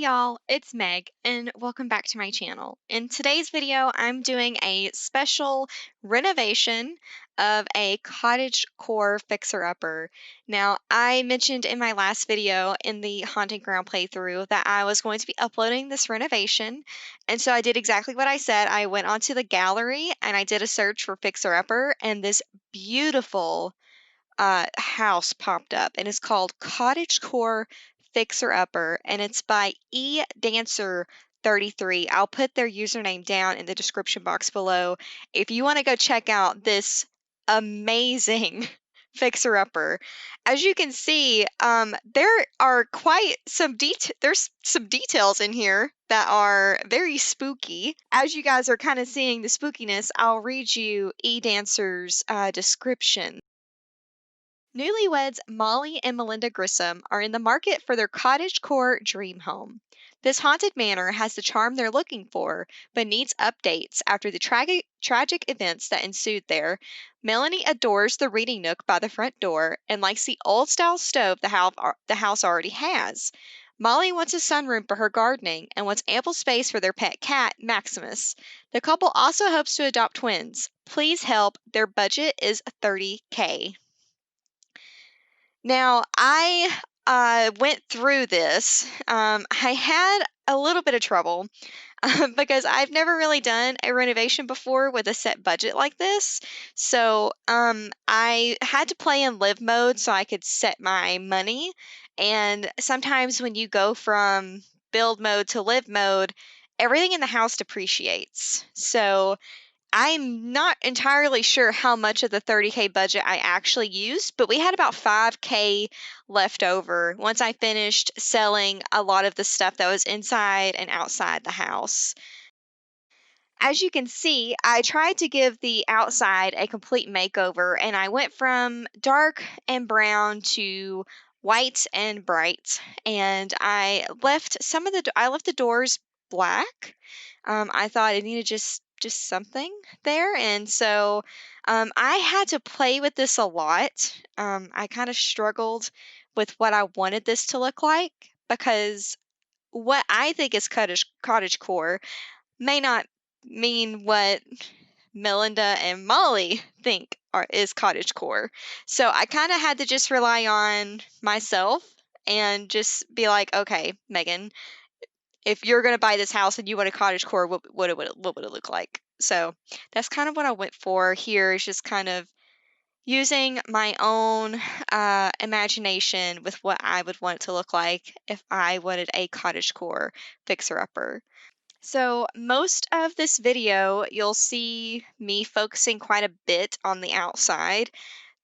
y'all, it's Meg, and welcome back to my channel. In today's video, I'm doing a special renovation of a cottagecore fixer-upper. Now, I mentioned in my last video in the Haunting Ground playthrough that I was going to be uploading this renovation, and so I did exactly what I said. I went onto the gallery and I did a search for fixer-upper, and this beautiful house popped up, and it's called Cottagecore Fixer Upper, and it's by Dancer 33. I'll put their username down in the description box below if you want to go check out this amazing fixer upper. As you can see, there are quite some there's some details in here that are very spooky. As you guys are kind of seeing the spookiness, I'll read you Dancer's description. Newlyweds Molly and Melinda Grissom are in the market for their cottagecore dream home. This haunted manor has the charm they're looking for, but needs updates after the tragic events that ensued there. Melanie adores the reading nook by the front door and likes the old-style stove the house already has. Molly wants a sunroom for her gardening and wants ample space for their pet cat, Maximus. The couple also hopes to adopt twins. Please help. Their budget is $30K. Now, I went through this. I had a little bit of trouble because I've never really done a renovation before with a set budget like this. So I had to play in live mode so I could set my money. And sometimes when you go from build mode to live mode, everything in the house depreciates. So I'm not entirely sure how much of the $30K budget I actually used, but we had about $5K left over once I finished selling a lot of the stuff that was inside and outside the house. As you can see, I tried to give the outside a complete makeover, and I went from dark and brown to white and bright, and I left the doors black. I thought it needed just something there, and so I had to play with this a lot. I kind of struggled with what I wanted this to look like because what I think is cottage core may not mean what Melinda and Molly think is cottagecore. So I kind of had to just rely on myself and just be like, okay, Megan, if you're going to buy this house and you want a cottagecore, what would it look like? So that's kind of what I went for here, is just kind of using my own imagination with what I would want it to look like if I wanted a cottagecore fixer-upper. So most of this video, you'll see me focusing quite a bit on the outside.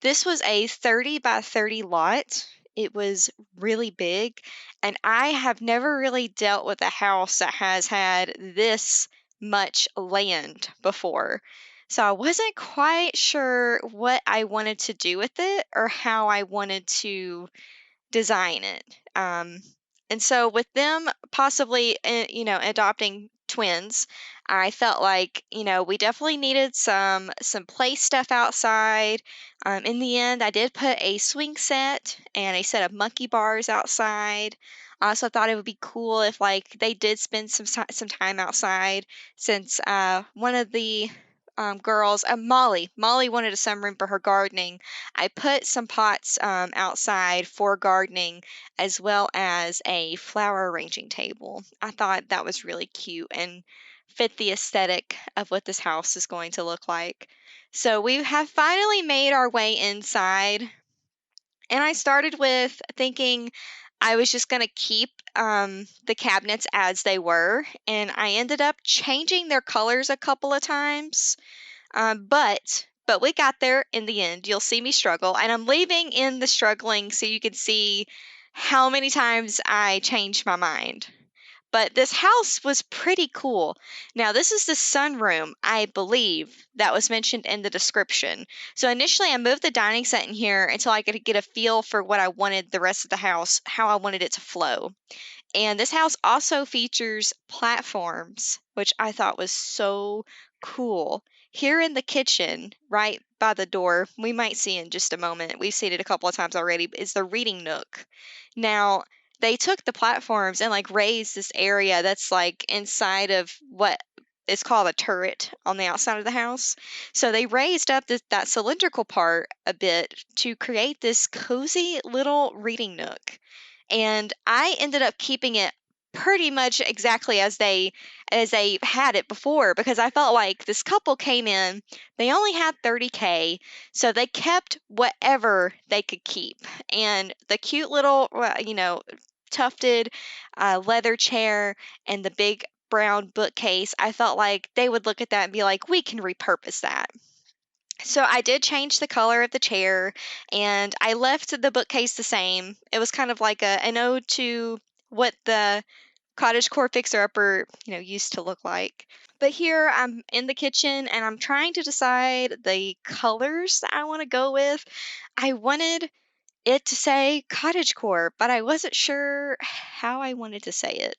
This was a 30 by 30 lot. It was really big, and I have never really dealt with a house that has had this much land before. So I wasn't quite sure what I wanted to do with it or how I wanted to design it. And so with them possibly, adopting twins, I felt like, we definitely needed some play stuff outside. In the end, I did put a swing set and a set of monkey bars outside. So I thought it would be cool if like they did spend some time outside, since one of the girls, Molly wanted a sunroom for her gardening. I put some pots outside for gardening, as well as a flower arranging table. I thought that was really cute and fit the aesthetic of what this house is going to look like. So we have finally made our way inside, and I started with thinking I was just going to keep the cabinets as they were, and I ended up changing their colors a couple of times. But we got there in the end. You'll see me struggle, and I'm leaving in the struggling so you can see how many times I changed my mind. But this house was pretty cool. Now, this is the sunroom, I believe, that was mentioned in the description. So initially, I moved the dining set in here until I could get a feel for what I wanted the rest of the house, how I wanted it to flow. And this house also features platforms, which I thought was so cool. Here in the kitchen, right by the door, we might see in just a moment, we've seen it a couple of times already, is the reading nook. Now, they took the platforms and like raised this area that's like inside of what is called a turret on the outside of the house. So they raised up that cylindrical part a bit to create this cozy little reading nook. And I ended up keeping it pretty much exactly as they had it before, because I felt like this couple came in, they only had 30K, so they kept whatever they could keep. And the cute little tufted leather chair and the big brown bookcase, I felt like they would look at that and be like, we can repurpose that. So I did change the color of the chair, and I left the bookcase the same. It was kind of like an ode to what the cottagecore fixer-upper, used to look like. But here I'm in the kitchen and I'm trying to decide the colors that I want to go with. I wanted it to say cottagecore, but I wasn't sure how I wanted to say it.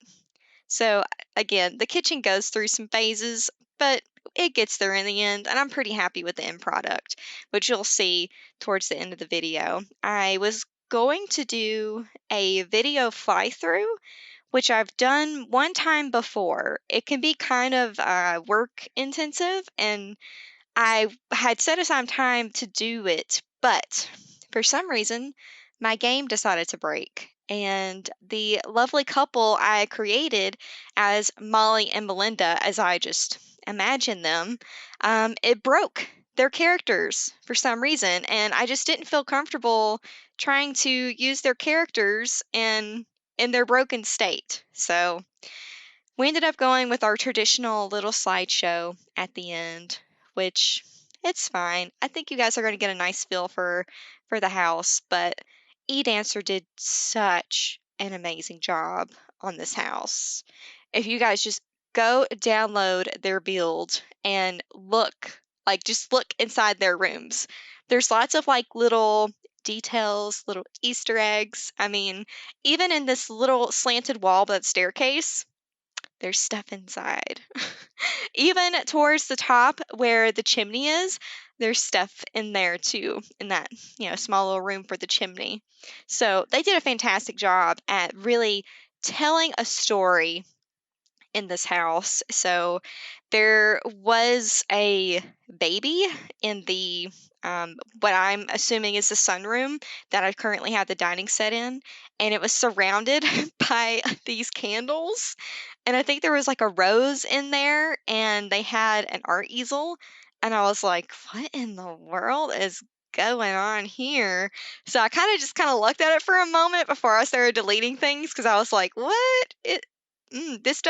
So again, the kitchen goes through some phases, but it gets there in the end, and I'm pretty happy with the end product, which you'll see towards the end of the video. I was going to do a video fly through, which I've done one time before. It can be kind of work intensive, and I had set aside time to do it, but for some reason, my game decided to break. And the lovely couple I created as Molly and Melinda, as I just imagined them, it broke their characters for some reason. And I just didn't feel comfortable trying to use their characters in their broken state. So we ended up going with our traditional little slideshow at the end, which it's fine. I think you guys are going to get a nice feel for the house, but eDancer did such an amazing job on this house. If you guys just go download their build and just look inside their rooms. There's lots of like little details, little Easter eggs. I mean, even in this little slanted wall, that staircase, there's stuff inside. Even towards the top where the chimney is, there's stuff in there too, in that, small little room for the chimney. So they did a fantastic job at really telling a story in this house. So there was a baby in the what I'm assuming is the sunroom that I currently have the dining set in, and it was surrounded by these candles. And I think there was like a rose in there, and they had an art easel. And I was like, what in the world is going on here? So I kind of looked at it for a moment before I started deleting things, because I was like, what? This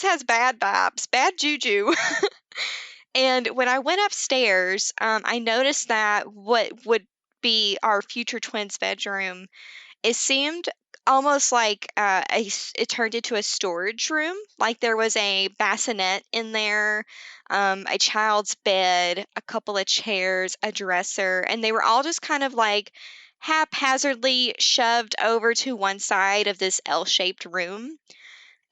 has bad vibes, bad juju. And when I went upstairs, I noticed that what would be our future twins' bedroom, it seemed almost like it turned into a storage room. Like there was a bassinet in there, a child's bed, a couple of chairs, a dresser, and they were all just kind of like haphazardly shoved over to one side of this L-shaped room.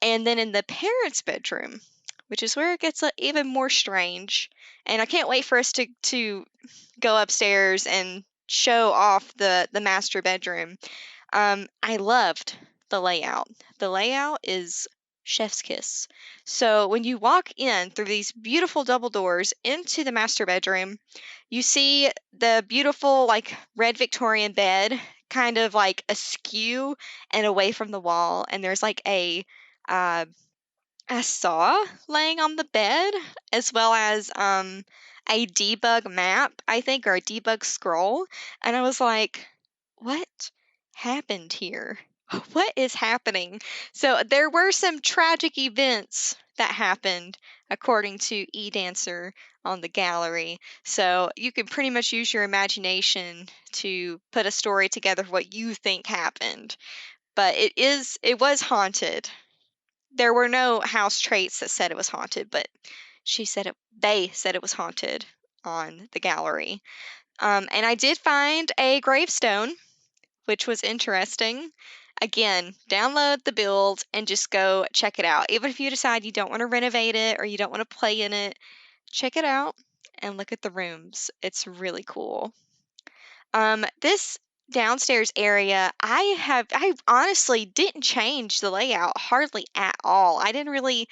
And then in the parents' bedroom, which is where it gets even more strange, and I can't wait for us to go upstairs and show off the master bedroom. I loved the layout. The layout is chef's kiss. So when you walk in through these beautiful double doors into the master bedroom, you see the beautiful like red Victorian bed kind of like askew and away from the wall, and there's like uh, a saw laying on the bed, as well as a debug map, I think, or a debug scroll. And I was like, what happened here? What is happening? So there were some tragic events that happened according to eDancer on the gallery. So you can pretty much use your imagination to put a story together of what you think happened. But it was haunted. There were no house traits that said it was haunted, but they said it was haunted on the gallery. And I did find a gravestone, which was interesting. Again, download the build and just go check it out. Even if you decide you don't want to renovate it or you don't want to play in it, check it out and look at the rooms. It's really cool. This downstairs area, I honestly didn't change the layout hardly at all. I didn't really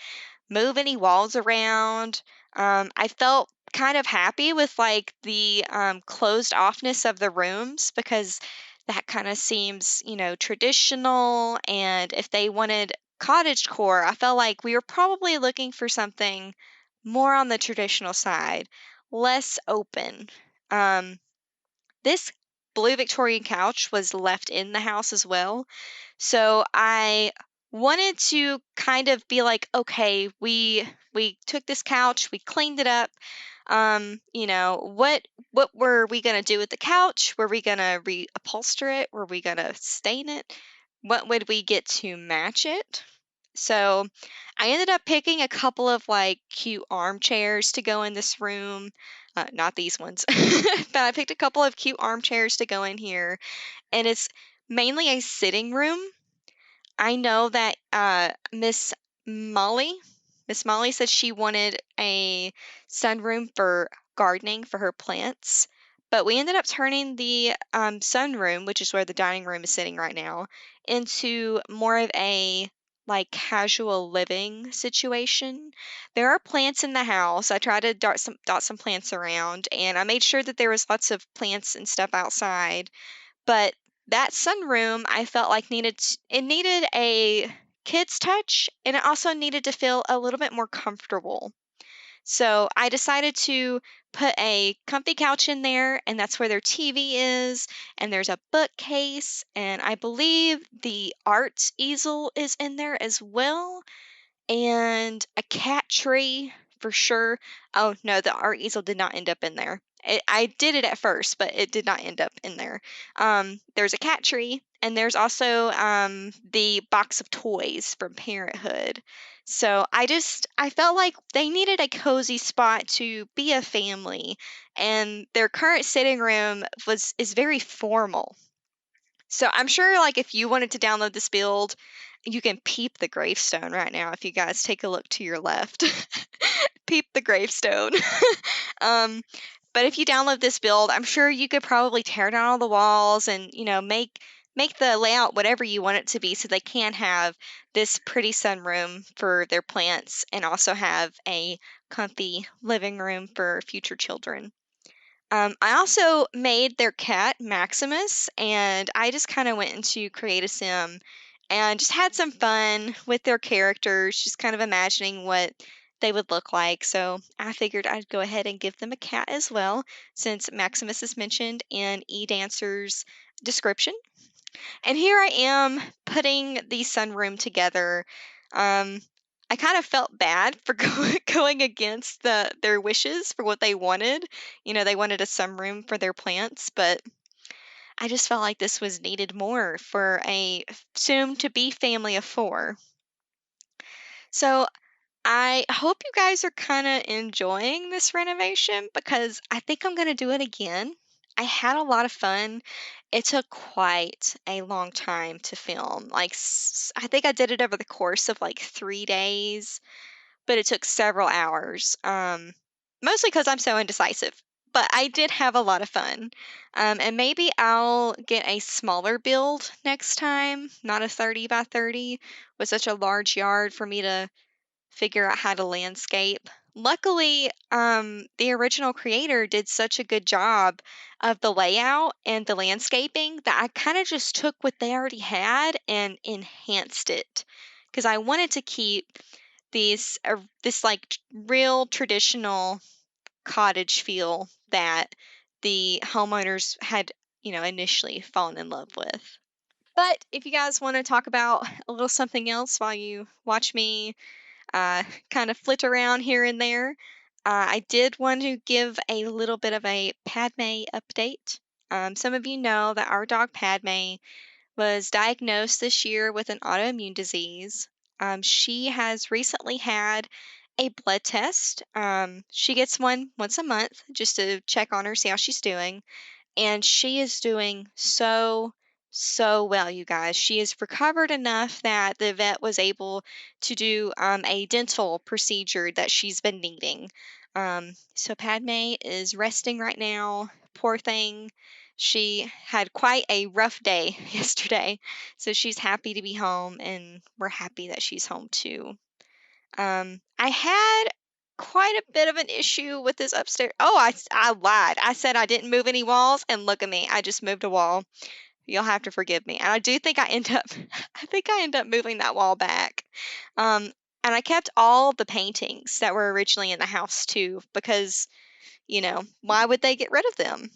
move any walls around. I felt kind of happy with like the closed offness of the rooms because that kind of seems, traditional. And if they wanted cottagecore, I felt like we were probably looking for something more on the traditional side, less open. Um, this blue Victorian couch was left in the house as well. So I wanted to kind of be like, okay, we took this couch, we cleaned it up. What were we gonna do with the couch? Were we gonna reupholster it? Were we gonna stain it? What would we get to match it? So I ended up picking a couple of like cute armchairs to go in this room. Not these ones, but I picked a couple of cute armchairs to go in here. And it's mainly a sitting room. I know that Molly, Miss Molly said she wanted a sunroom for gardening for her plants, but we ended up turning the sunroom, which is where the dining room is sitting right now, into more of a like casual living situation. There are plants in the house. I tried to dot some plants around, and I made sure that there was lots of plants and stuff outside, but that sunroom, I felt like it needed a kid's touch, and it also needed to feel a little bit more comfortable. So I decided to put a comfy couch in there, and that's where their TV is, and there's a bookcase, and I believe the art easel is in there as well, and a cat tree for sure. Oh no, the art easel did not end up in there. I did it at first, but it did not end up in there. There's a cat tree, and there's also the box of toys from Parenthood. So I felt like they needed a cozy spot to be a family, and their current sitting room is very formal. So I'm sure like if you wanted to download this build, you can peep the gravestone right now if you guys take a look to your left. Peep the gravestone. um, but if you download this build, I'm sure you could probably tear down all the walls and, make the layout whatever you want it to be so they can have this pretty sunroom for their plants and also have a comfy living room for future children. I also made their cat Maximus, and I just kind of went into Create a Sim and just had some fun with their characters, just kind of imagining what they would look like. So I figured I'd go ahead and give them a cat as well, since Maximus is mentioned in eDancer's description. And here I am putting the sunroom together. Um, I kind of felt bad for going against their wishes for what they wanted. They wanted a sunroom for their plants, but I just felt like this was needed more for a soon to be family of four. So I hope you guys are kind of enjoying this renovation because I think I'm going to do it again. I had a lot of fun. It took quite a long time to film. Like, I think I did it over the course of like 3 days, but it took several hours. Mostly because I'm so indecisive. But I did have a lot of fun. And maybe I'll get a smaller build next time, not a 30 by 30 with such a large yard for me to figure out how to landscape. Luckily, the original creator did such a good job of the layout and the landscaping that I kind of just took what they already had and enhanced it because I wanted to keep this like real traditional cottage feel that the homeowners had, initially fallen in love with. But if you guys want to talk about a little something else while you watch me kind of flit around here and there. I did want to give a little bit of a Padme update. Some of you know that our dog Padme was diagnosed this year with an autoimmune disease. She has recently had a blood test. She gets one once a month just to check on her, see how she's doing, and she is doing so well, you guys. She is recovered enough that the vet was able to do a dental procedure that she's been needing. So Padme is resting right now, poor thing. She had quite a rough day yesterday, so she's happy to be home, and we're happy that she's home too. I had quite a bit of an issue with this upstairs. Oh, I lied. I said I didn't move any walls, and look at me. I just moved a wall. You'll have to forgive me. And I do think I end up, I think I end up moving that wall back. Um, and I kept all the paintings that were originally in the house too, because, why would they get rid of them?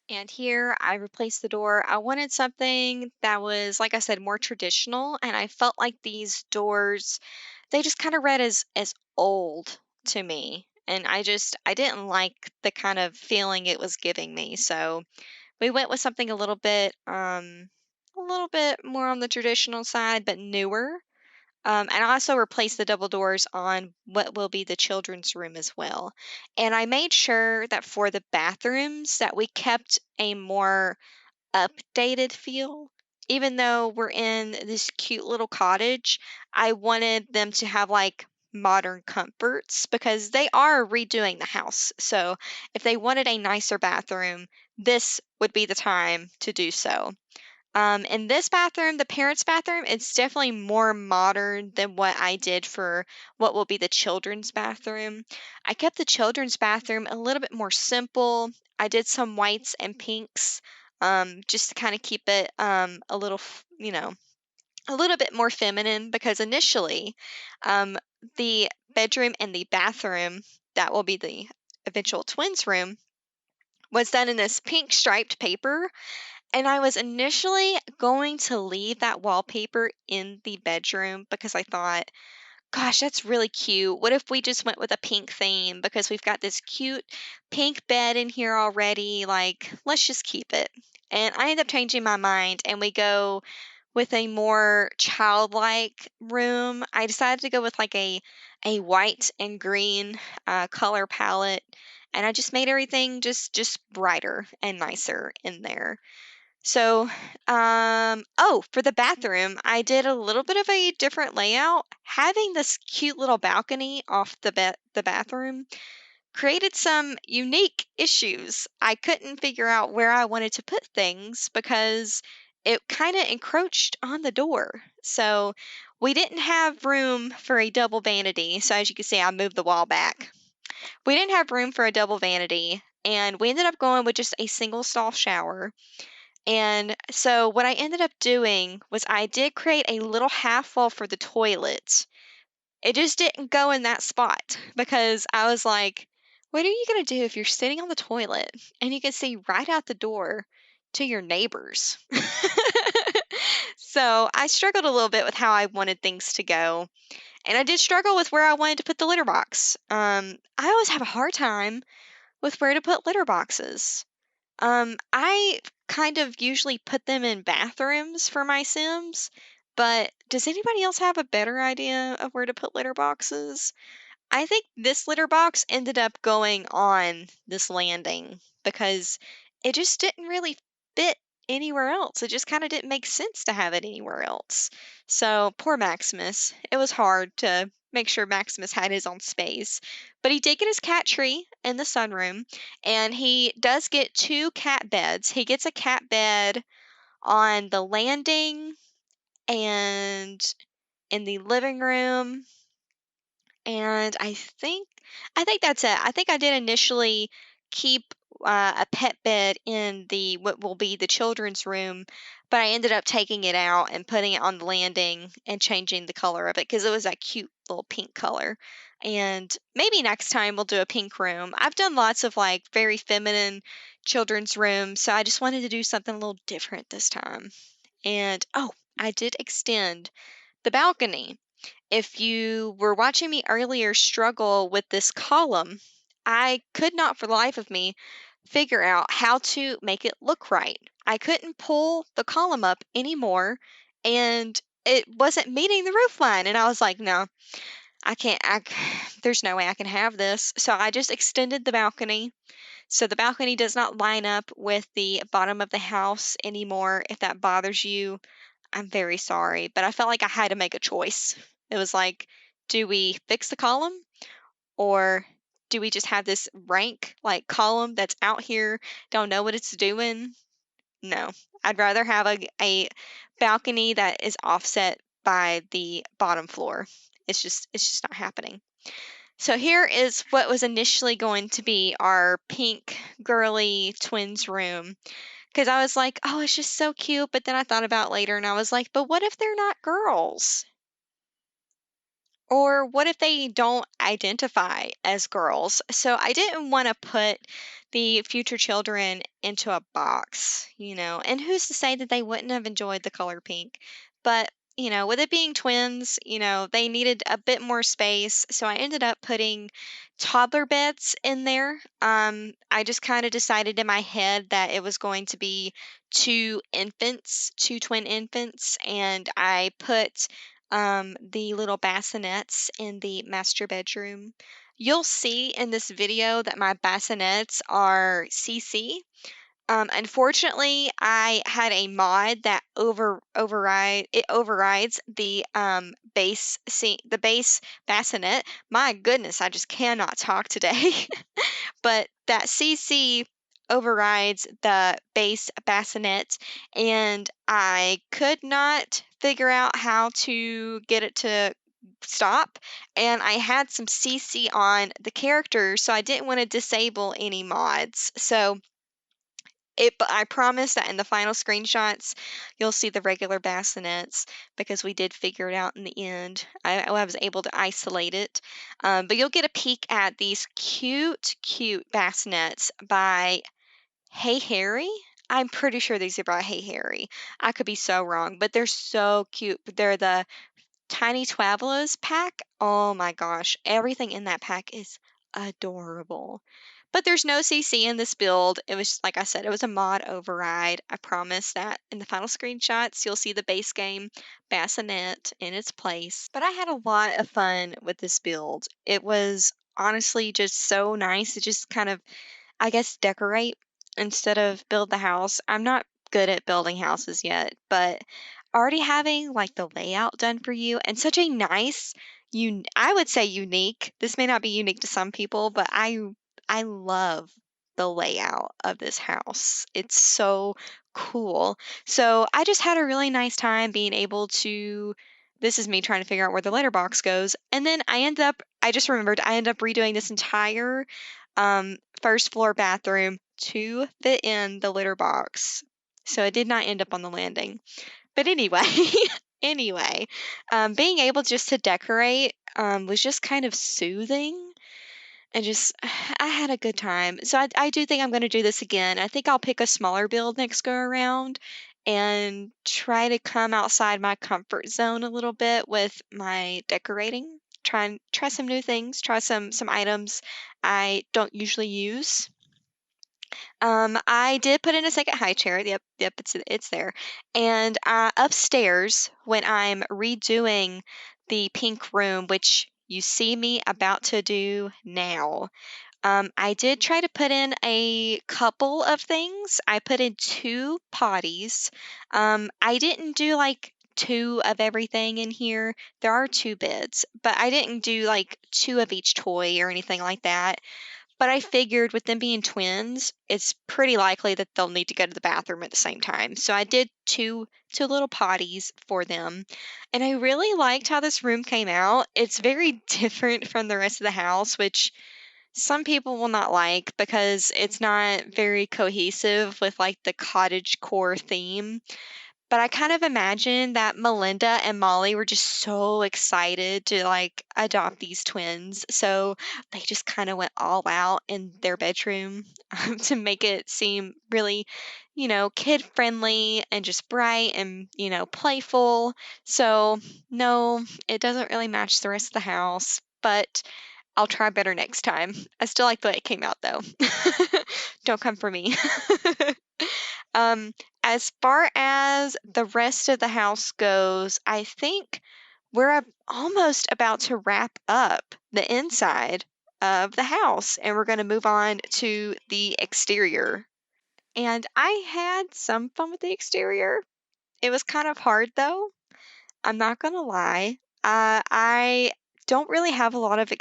And here I replaced the door. I wanted something that was, like I said, more traditional. And I felt like these doors, they just kind of read as old to me. And I didn't like the kind of feeling it was giving me. So we went with something a little bit more on the traditional side, but newer. And I also replaced the double doors on what will be the children's room as well. And I made sure that for the bathrooms that we kept a more updated feel. Even though we're in this cute little cottage, I wanted them to have like modern comforts because they are redoing the house. So if they wanted a nicer bathroom, this would be the time to do so. In this bathroom, the parents' bathroom, it's definitely more modern than what I did for what will be the children's bathroom. I kept the children's bathroom a little bit more simple. I did some whites and pinks, just to kind of keep it a little, a little bit more feminine because initially, um, the bedroom and the bathroom that will be the eventual twins' room was done in this pink striped paper, and I was initially going to leave that wallpaper in the bedroom because I thought, gosh, that's really cute. What if we just went with a pink theme because we've got this cute pink bed in here already? Like, let's just keep it. And I end up changing my mind and we go with a more childlike room. I decided to go with like a white and green color palette, and I just made everything just brighter and nicer in there. So, oh, for the bathroom, I did a little bit of a different layout. Having this cute little balcony off the bathroom created some unique issues. I couldn't figure out where I wanted to put things because it kind of encroached on the door. So, we didn't have room for a double vanity. So, as you can see, I moved the wall back. We didn't have room for a double vanity, and we ended up going with just a single stall shower. And so what I ended up doing was I did create a little half wall for the toilet. It just didn't go in that spot because I was like, what are you going to do if you're sitting on the toilet and you can see right out the door to your neighbors? So I struggled a little bit with how I wanted things to go. And I did struggle with where I wanted to put the litter box. I always have a hard time with where to put litter boxes. I kind of usually put them in bathrooms for my Sims, but does anybody else have a better idea of where to put litter boxes? I think this litter box ended up going on this landing because it just didn't really fit anywhere else. It just kind of didn't make sense to have it anywhere else. So, poor Maximus. It was hard to make sure Maximus had his own space. But he did get his cat tree in the sunroom, and he does get two cat beds. He gets a cat bed on the landing and in the living room, and I think that's it. I think I did initially keep a pet bed in the what will be the children's room, but I ended up taking it out and putting it on the landing and changing the color of it because it was that cute little pink color. And maybe next time we'll do a pink room. I've done lots of like very feminine children's rooms, so I just wanted to do something a little different this time. And oh, I did extend the balcony. If you were watching me earlier struggle with this column, I could not for the life of me figure out how to make it look right. I couldn't pull the column up anymore, and it wasn't meeting the roof line. And I was like, no, I can't, there's no way I can have this. So I just extended the balcony. So the balcony does not line up with the bottom of the house anymore. If that bothers you, I'm very sorry, but I felt like I had to make a choice. It was like, do we fix the column or do we just have this rank, like, column that's out here, don't know what it's doing? No. I'd rather have a balcony that is offset by the bottom floor. It's just not happening. So here is what was initially going to be our pink girly twins room. Because I was like, oh, it's just so cute. But then I thought about later and I was like, but what if they're not girls? Or what if they don't identify as girls? So I didn't want to put the future children into a box, and who's to say that they wouldn't have enjoyed the color pink? But, with it being twins, they needed a bit more space. So I ended up putting toddler beds in there. I just kind of decided in my head that it was going to be two twin infants, and I put the little bassinets in the master bedroom. You'll see in this video that my bassinets are CC. Unfortunately, I had a mod that overrides the the base bassinet. My goodness, I just cannot talk today. But that CC overrides the base bassinet, and I could not figure out how to get it to stop. And I had some CC on the character, so I didn't want to disable any mods. But I promise that in the final screenshots, you'll see the regular bassinets because we did figure it out in the end. I was able to isolate it. But you'll get a peek at these cute, cute bassinets by Hey Harry. I'm pretty sure these are by Hey Harry. I could be so wrong, but they're so cute. They're the Tiny Travelers pack. Oh my gosh, everything in that pack is adorable. But there's no CC in this build. It was, like I said, it was a mod override. I promise that in the final screenshots, you'll see the base game bassinet in its place. But I had a lot of fun with this build. It was honestly just so nice to just kind of, I guess, decorate instead of build the house. I'm not good at building houses yet, but already having like the layout done for you and such a nice, I would say unique. This may not be unique to some people, but I love the layout of this house. It's so cool. So I just had a really nice time being able to. This is me trying to figure out where the letterbox goes. And then I just remembered, I ended up redoing this entire first floor bathroom to fit in the litter box. So it did not end up on the landing. But anyway, anyway, being able just to decorate was just kind of soothing and just, I had a good time. So I do think I'm going to do this again. I think I'll pick a smaller build next go around and try to come outside my comfort zone a little bit with my decorating. Try some new things, try some items I don't usually use. I did put in a second high chair. Yep, it's there. And upstairs, when I'm redoing the pink room, which you see me about to do now, I did try to put in a couple of things. I put in two potties. I didn't do like two of everything in here. There are two beds, but I didn't do like two of each toy or anything like that. But I figured with them being twins, it's pretty likely that they'll need to go to the bathroom at the same time. So I did two little potties for them. And I really liked how this room came out. It's very different from the rest of the house, which some people will not like because it's not very cohesive with like the cottagecore theme. But I kind of imagine that Melinda and Molly were just so excited to like adopt these twins. So they just kind of went all out in their bedroom to make it seem really, kid friendly and just bright and, playful. So no, it doesn't really match the rest of the house, but I'll try better next time. I still like the way it came out though. Don't come for me. Um, as far as the rest of the house goes, I think we're almost about to wrap up the inside of the house and we're going to move on to the exterior. And I had some fun with the exterior. It was kind of hard though. I'm not going to lie. I don't really have a lot of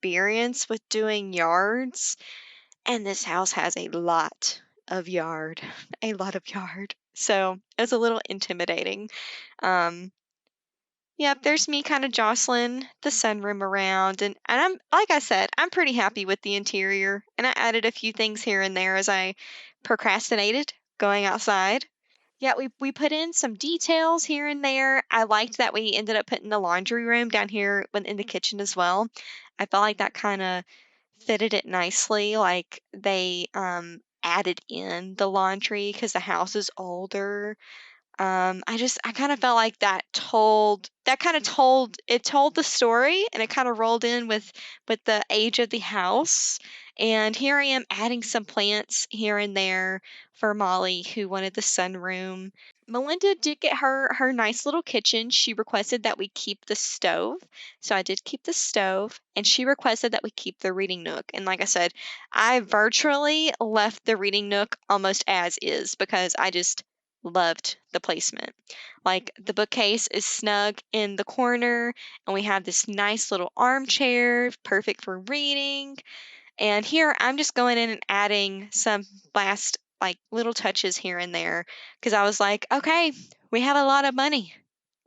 experience with doing yards, and this house has a lot of yard, a lot of yard. So it was a little intimidating. Um, Yep, there's me kind of jostling the sunroom around, and I'm like I said, I'm pretty happy with the interior, and I added a few things here and there as I procrastinated going outside. Yeah, we put in some details here and there. I liked that we ended up putting the laundry room down here in the kitchen as well. I felt like that kind of fitted it nicely. Like they added in the laundry because the house is older. I kind of felt like that told the story, and it kind of rolled in with the age of the house. And here I am adding some plants here and there for Molly, who wanted the sunroom. Melinda did get her nice little kitchen. She requested that we keep the stove. So I did keep the stove, and she requested that we keep the reading nook. And like I said, I virtually left the reading nook almost as is because I just loved the placement. Like the bookcase is snug in the corner, and we have this nice little armchair, perfect for reading. And here I'm just going in and adding some last like little touches here and there because I was like, okay, we have a lot of money.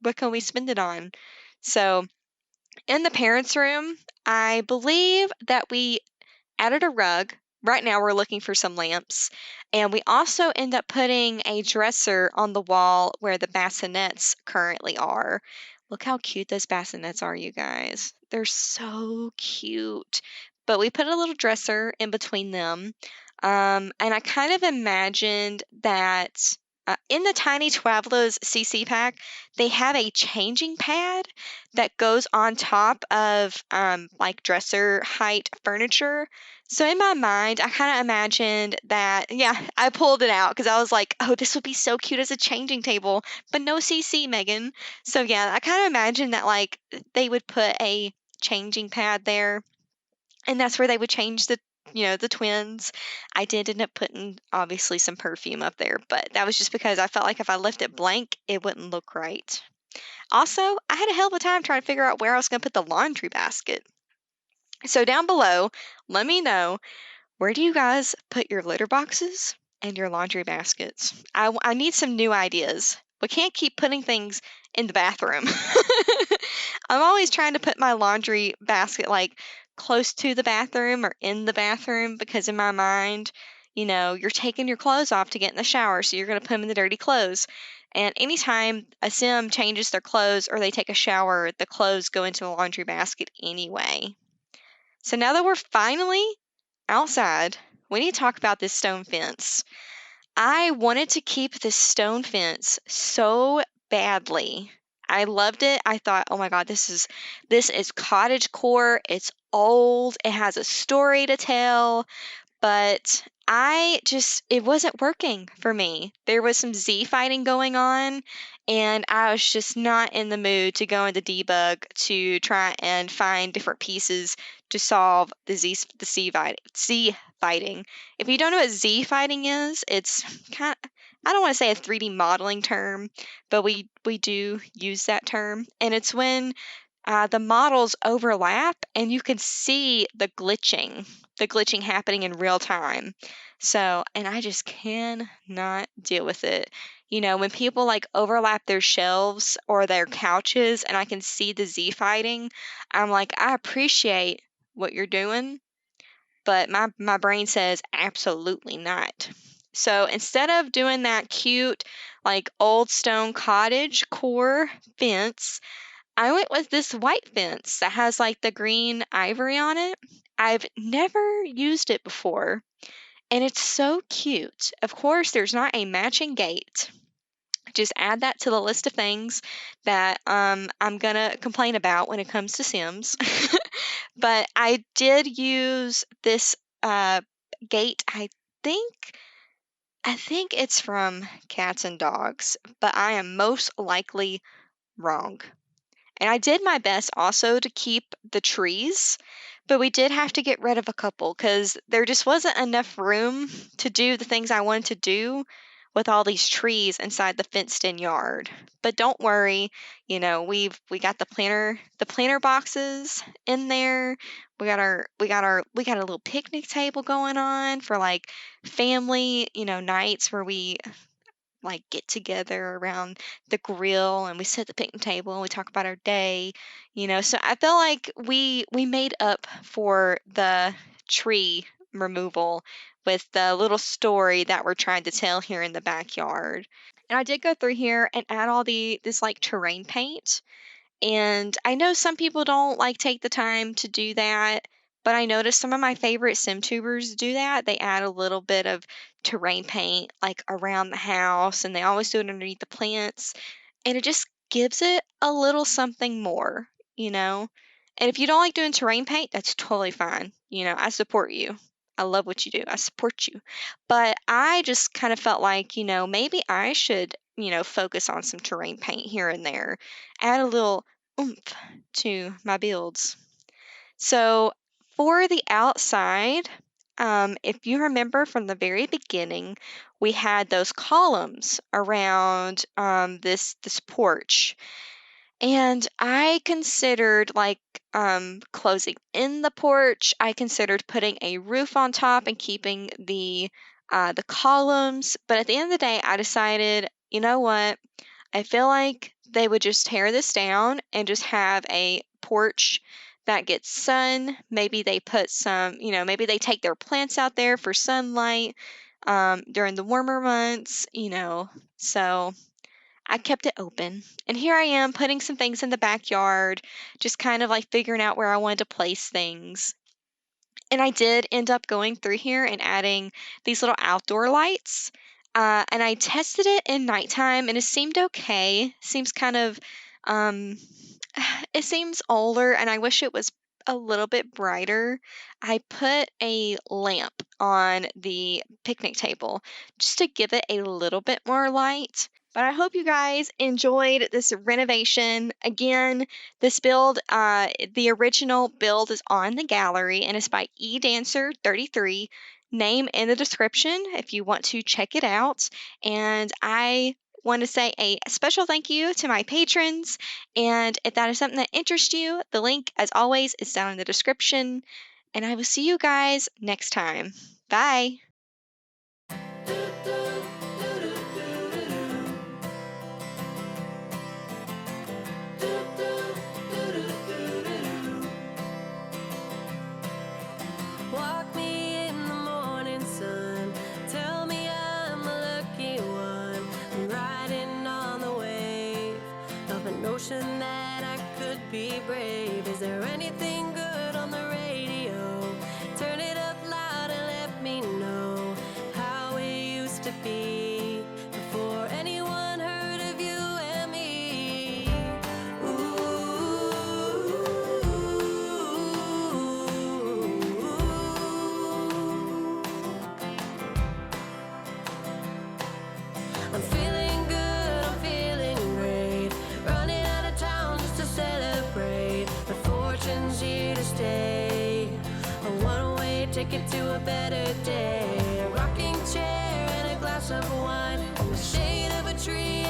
What can we spend it on? So in the parents' room, I believe that we added a rug. Right now, we're looking for some lamps. And we also end up putting a dresser on the wall where the bassinets currently are. Look how cute those bassinets are, you guys. They're so cute. But we put a little dresser in between them. And I kind of imagined that in the Tiny Travelers CC pack, they have a changing pad that goes on top of like dresser height furniture. So in my mind, I kind of imagined that, yeah, I pulled it out because I was like, oh, this would be so cute as a changing table, but no CC, Megan. So yeah, I kind of imagined that like they would put a changing pad there, and that's where they would change the twins. I did end up putting obviously some perfume up there, but that was just because I felt like if I left it blank, it wouldn't look right. Also, I had a hell of a time trying to figure out where I was going to put the laundry basket. So down below, let me know, where do you guys put your litter boxes and your laundry baskets? I need some new ideas. We can't keep putting things in the bathroom. I'm always trying to put my laundry basket like close to the bathroom or in the bathroom because in my mind, you're taking your clothes off to get in the shower, so you're going to put them in the dirty clothes. And anytime a sim changes their clothes or they take a shower, the clothes go into the laundry basket anyway. So now that we're finally outside, we need to talk about this stone fence. I wanted to keep this stone fence so badly. I loved it. I thought, oh my God, this is Cottagecore. It's old. It has a story to tell. But it wasn't working for me. There was some Z fighting going on, and I was just not in the mood to go into debug to try and find different pieces to solve Z fighting. If you don't know what Z fighting is, it's kind of, I don't want to say a 3D modeling term, but we do use that term, and it's when the models overlap and you can see the glitching happening in real time. So, and I just cannot deal with it. When people like overlap their shelves or their couches and I can see the Z fighting, I'm like, I appreciate what you're doing, but my brain says absolutely not. So instead of doing that cute, like old stone cottage core fence, I went with this white fence that has like the green ivory on it. I've never used it before, and it's so cute. Of course, there's not a matching gate. Just add that to the list of things that I'm gonna complain about when it comes to Sims. But I did use this gate. Think I think it's from Cats and Dogs, but I am most likely wrong. And I did my best also to keep the trees, but we did have to get rid of a couple because there just wasn't enough room to do the things I wanted to do with all these trees inside the fenced-in yard. But don't worry, we got the planter boxes in there. We got a little picnic table going on for like family, nights where we like get together around the grill and we sit at the picnic table and we talk about our day. So I feel like we made up for the tree removal with the little story that we're trying to tell here in the backyard. And I did go through here and add all this like terrain paint. And I know some people don't like take the time to do that, but I noticed some of my favorite sim tubers do that. They add a little bit of terrain paint like around the house and they always do it underneath the plants and it just gives it a little something more, you know? And if you don't like doing terrain paint, that's totally fine. I support you. I love what you do. I support you. But I just kind of felt like, maybe I should, focus on some terrain paint here and there, add a little oomph to my builds. So for the outside, if you remember from the very beginning, we had those columns around this porch. And I considered like closing in the porch. I considered putting a roof on top and keeping the columns. But at the end of the day, I decided, you know what? I feel like they would just tear this down and just have a porch that gets sun. Maybe they put some, maybe they take their plants out there for sunlight during the warmer months. So I kept it open. And here I am putting some things in the backyard, just kind of like figuring out where I wanted to place things. And I did end up going through here and adding these little outdoor lights. And I tested it in nighttime and it seemed okay. Seems kind of, um, it seems older and I wish it was a little bit brighter. I put a lamp on the picnic table just to give it a little bit more light. But I hope you guys enjoyed this renovation. Again, this build, the original build is on the gallery and it's by eDancer33. Name in the description if you want to check it out. And I want to say a special thank you to my patrons. And if that is something that interests you, the link, as always, is down in the description. And I will see you guys next time. Bye. Walk me in the morning sun. Tell me I'm the lucky one. I'm riding on the wave of a notion that I could be brave. Is there anything good on the radio? Turn it up loud and let me know how it used to be before anyone heard of you and me. I'm feeling good, I'm feeling great. Running out of town just to celebrate. The fortune's here to stay. A one-way ticket to a better day. A rocking chair and a glass of wine. In the shade of a tree.